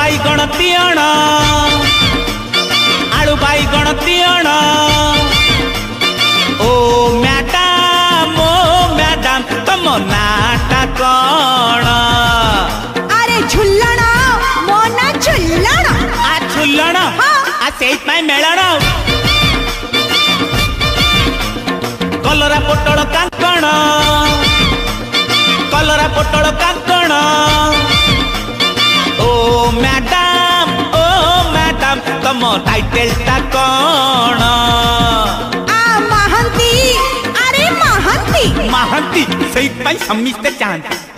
बाईगण तियण आलू बाईगण तियण ओ मैडम तुम नाटा कौन अरे झुल्लण मो ना झुल्लण आ झुल्लण आ सेई मेलण कलरा पोटल कांकण कलरा पोटल कांकण ओ मैडम तुम टाइटल ता कौन आ महंती अरे महंती महांती सही समिस्ते चाहती